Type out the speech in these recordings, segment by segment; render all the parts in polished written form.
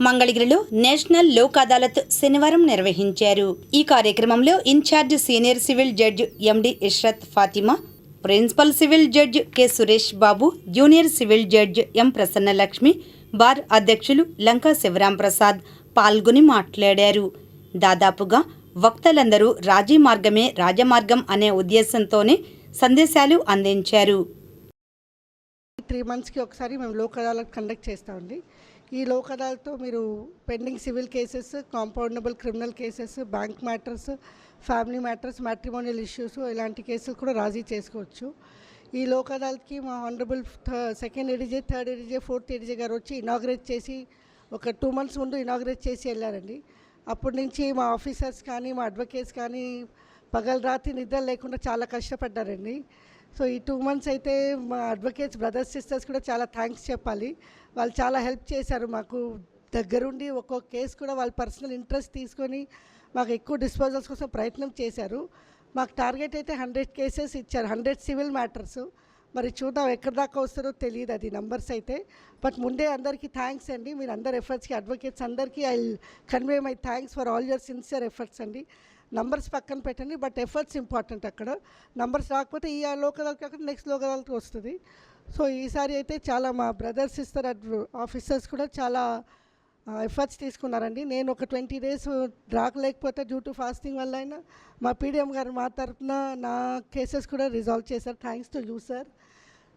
మంగళగిరిలో నేషనల్ లోక్ అదాలత్ శనివారం నిర్వహించారు. ఈ కార్యక్రమంలో in charge senior civil judge MD Ishrat Fatima, principal civil judge K Suresh Babu, junior civil judge M Prasannalakshmi, bar అధ్యక్షులు లంకా శివరాం ప్రసాద్ పాల్గొని మాట్లాడారు. దాదాపుగా వక్తలందరూ రాజీ మార్గమే రాజమార్గం అనే ఉద్దేశంతోనే సందేశాలు అందించారు. 3 monthsకి ఒకసారి మేము లోక్ అదాలత్ కండక్ట్ చేస్తామండి. ఈ లోక్ అదాలత్తో మీరు pending civil cases, compoundable criminal cases, bank matters, family matters, matrimonial issues ఇలాంటి కేసులు కూడా రాజీ చేసుకోవచ్చు. ఈ లోక్ అదాలత్కి మా honourable second ADJ, third ADJ, fourth ADJ గారు వచ్చి ఇనాగ్రేట్ చేసి ఒక 2 months ముందు ఇనాగ్రేట్ చేసి వెళ్ళారండి. అప్పటి నుంచి మా ఆఫీసర్స్ కానీ మా అడ్వకేట్స్ కానీ పగలు రాత్రి నిద్ర లేకుండా చాలా కష్టపడ్డారండి. సో ఈ 2 months అయితే మా అడ్వకేట్స్ బ్రదర్స్ సిస్టర్స్ కూడా చాలా థ్యాంక్స్ చెప్పాలి. వాళ్ళు చాలా హెల్ప్ చేశారు మాకు దగ్గరుండి. ఒక్కొక్క కేసు కూడా వాళ్ళు పర్సనల్ ఇంట్రెస్ట్ తీసుకొని మాకు ఎక్కువ డిస్పోజల్స్ కోసం ప్రయత్నం చేశారు. మాకు టార్గెట్ అయితే 100 cases ఇచ్చారు, 100 సివిల్ మ్యాటర్స్. మరి చూద్దాం ఎక్కడి దాకా వస్తారో తెలియదు అది నంబర్స్ అయితే. బట్ ముందే అందరికీ థ్యాంక్స్ అండి. మీరు అందరు ఎఫర్ట్స్కి, అడ్వకేట్స్ అందరికీ I convey my thanks for all your sincere efforts అండి. నంబర్స్ పక్కన పెట్టండి, బట్ ఎఫర్ట్స్ ఇంపార్టెంట్. అక్కడ నంబర్స్ రాకపోతే ఈ లోక్ అదాలత్ కాకుండా నెక్స్ట్ లోక్ అదాలత్ వస్తుంది. సో ఈసారి అయితే చాలా మా బ్రదర్ సిస్టర్ ఆఫీసర్స్ కూడా చాలా ఎఫర్ట్స్ తీసుకున్నారండి. నేను ఒక 20 days రాకలేకపోతే డ్యూ టు ఫాస్టింగ్ వల్ల అయినా మా పీడిఎం గారు మా తరఫున నా కేసెస్ కూడా రిజాల్వ్ చేశారు. Thanks to you sir.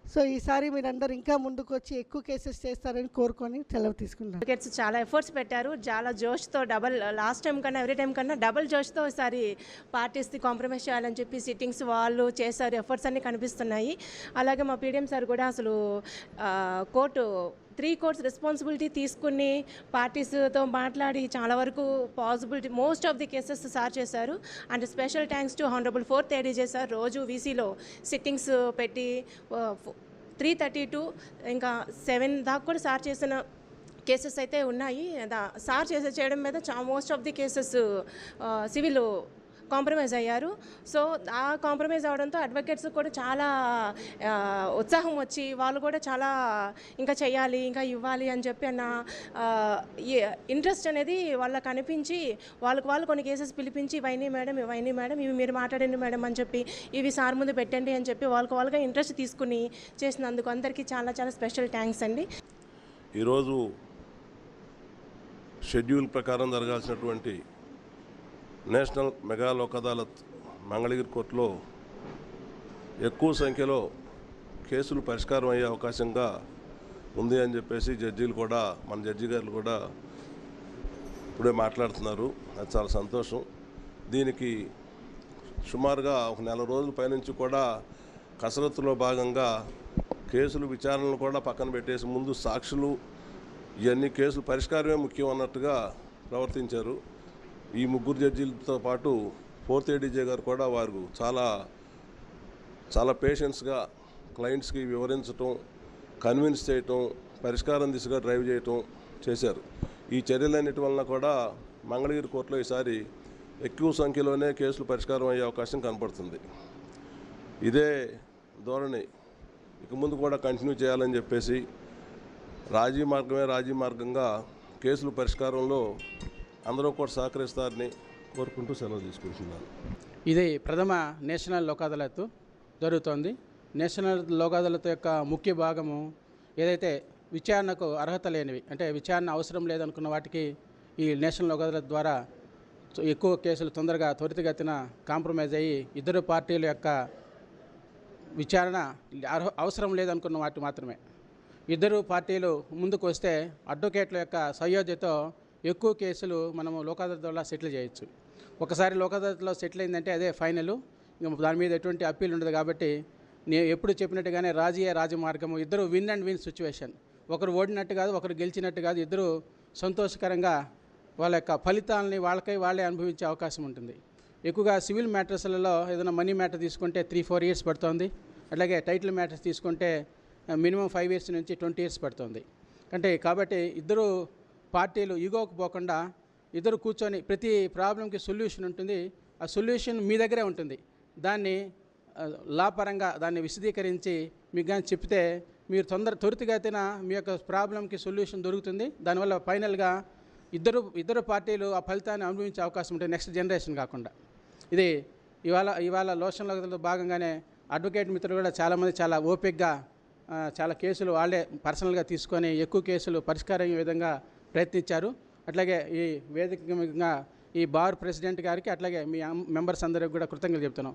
So ఈసారి మీరందరూ ఇంకా ముందుకు వచ్చి ఎక్కువ కేసెస్ చేస్తారని కోరుకొని సెలవు తీసుకున్నాను. అడ్వకేట్స్ చాలా ఎఫర్ట్స్ పెట్టారు, చాలా జోష్తో లాస్ట్ టైం కన్నా ఎవ్రీ టైం కన్నా డబల్ జోష్తో ఈసారి పార్టీస్ని కాంప్రమైజ్ చేయాలని చెప్పి సిట్టింగ్స్ వాళ్ళు చేశారు. ఎఫర్ట్స్ అన్నీ కనిపిస్తున్నాయి. అలాగే మా పీడిఎం సార్ కూడా అసలు కోర్టు 3 courts రెస్పాన్సిబిలిటీ తీసుకుని పార్టీస్తో మాట్లాడి చాలా వరకు possibility most of the cases sir చేశారు. And special thanks to honourable 4th ADJ sir. రోజు వీసీలో సిట్టింగ్స్ పెట్టి 3:30 to ఇంకా 7 దాకా కూడా సార్ చేసిన కేసెస్ అయితే ఉన్నాయి. సార్ చేయడం మీద most of the cases civil compromise అయ్యారు. సో ఆ కాంప్రమైజ్ అవడంతో అడ్వకేట్స్ కూడా చాలా ఉత్సాహం వచ్చి వాళ్ళు కూడా చాలా ఇంకా చేయాలి, ఇంకా ఇవ్వాలి అని చెప్పి అన్న ఇంట్రెస్ట్ అనేది వాళ్ళకి అనిపించి వాళ్ళు కొన్ని కేసెస్ పిలిపించి ఇవన్నీ మేడం ఇవి మీరు మాట్లాడండి మేడం అని చెప్పి, ఇవి సార్ ముందు పెట్టండి అని చెప్పి వాళ్ళుగా ఇంట్రెస్ట్ తీసుకుని చేసినందుకు అందరికీ చాలా చాలా స్పెషల్ థ్యాంక్స్ అండి. ఈరోజు షెడ్యూల్ ప్రకారం జరగాల్సినటువంటి నేషనల్ మెగా లోక్ అదాలత్ మంగళగిరి కోర్టులో ఎక్కువ సంఖ్యలో కేసులు పరిష్కారం అయ్యే అవకాశంగా ఉంది అని చెప్పేసి జడ్జీలు కూడా, మన జడ్జి గారు కూడా ఇప్పుడే మాట్లాడుతున్నారు. అది చాలా సంతోషం. దీనికి సుమారుగా ఒక 1 రోజుల పైనుంచి కూడా కసరత్తులో భాగంగా కేసులు విచారణలు కూడా పక్కన పెట్టేసి ముందు సాక్షులు ఇవన్నీ కేసులు పరిష్కారమే ముఖ్యం అన్నట్టుగా ప్రవర్తించారు. ఈ 3 జడ్జీలతో పాటు 4th ADJ గారు కూడా వారు చాలా పేషెన్స్గా క్లయింట్స్కి వివరించటం, కన్విన్స్ చేయటం, పరిష్కారం దిశగా డ్రైవ్ చేయటం చేశారు. ఈ చర్యలన్నిటి వలన కూడా మంగళగిరి కోర్టులో ఈసారి ఎక్కువ సంఖ్యలోనే కేసులు పరిష్కారం అయ్యే అవకాశం కనపడుతుంది. ఇదే ధోరణి ఇక ముందు కూడా కంటిన్యూ చేయాలని చెప్పేసి రాజీ మార్గంగా కేసులు పరిష్కారంలో అందరూ కూడా సహకరిస్తారని కోరుకుంటూ సెలవు తీసుకుంటున్నాను. ఇది ప్రథమ నేషనల్ లోక్ అదాలత్ జరుగుతోంది. నేషనల్ లోక్ అదాలత్ యొక్క ముఖ్య భాగము ఏదైతే విచారణకు అర్హత లేనివి, అంటే విచారణ అవసరం లేదనుకున్న వాటికి ఈ నేషనల్ లోక్ అదాలత్ ద్వారా ఎక్కువ కేసులు తొందరగా త్వరితగతిన కాంప్రమైజ్ అయ్యి ఇద్దరు పార్టీల యొక్క విచారణ అవసరం లేదనుకున్న వాటి మాత్రమే ఇద్దరు పార్టీలు ముందుకు వస్తే అడ్వకేట్ల యొక్క సహయోధ్యతో ఎక్కువ కేసులు మనము లోక్ అదాలత్ ద్వారా సెటిల్ చేయొచ్చు. ఒకసారి లోక్ అదాలత్లో సెటిల్ అయిందంటే అదే ఫైనల్, ఇంకా దాని మీద ఎటువంటి అప్పీల్ ఉండదు. కాబట్టి నేను ఎప్పుడు చెప్పినట్టుగానే రాజమార్గము, ఇద్దరు విన్ అండ్ విన్ సిచ్యువేషన్. ఒకరు ఓడినట్టు కాదు, ఒకరు గెలిచినట్టు కాదు, ఇద్దరు సంతోషకరంగా వాళ్ళ యొక్క ఫలితాలని వాళ్ళే అనుభవించే అవకాశం ఉంటుంది. ఎక్కువగా సివిల్ మ్యాటర్స్లలో ఏదైనా మనీ మ్యాటర్ తీసుకుంటే 3-4 years పడుతుంది. అట్లాగే టైటిల్ మ్యాటర్స్ తీసుకుంటే మినిమం 5 years నుంచి 20 years పడుతుంది. కాబట్టి ఇద్దరు పార్టీలు ఈగోకు పోకుండా ఇద్దరు కూర్చొని ప్రతి ప్రాబ్లంకి సొల్యూషన్ ఉంటుంది. ఆ సొల్యూషన్ మీ దగ్గరే ఉంటుంది. దాన్ని లా పరంగా దాన్ని విశదీకరించి మీకు కానీ చెప్తే మీరు త్వరితగతిన మీ యొక్క ప్రాబ్లంకి సొల్యూషన్ దొరుకుతుంది. దానివల్ల ఫైనల్గా ఇద్దరు పార్టీలు ఆ ఫలితాన్ని అనుభవించే అవకాశం ఉంటుంది, నెక్స్ట్ జనరేషన్ కాకుండా. ఇది ఇవాళ లోక్సభలో భాగంగానే అడ్వకేట్ మిత్రులు కూడా చాలామంది చాలా ఓపికగా చాలా కేసులు వాళ్ళే పర్సనల్గా తీసుకొని ఎక్కువ కేసులు పరిష్కారం అయ్యే విధంగా ప్రయత్నించారు. అట్లాగే ఈ వేదికగా ఈ బార్ ప్రెసిడెంట్ గారికి అట్లాగే మీ మెంబర్స్ అందరికి కూడా కృతజ్ఞతలు చెప్తున్నాం.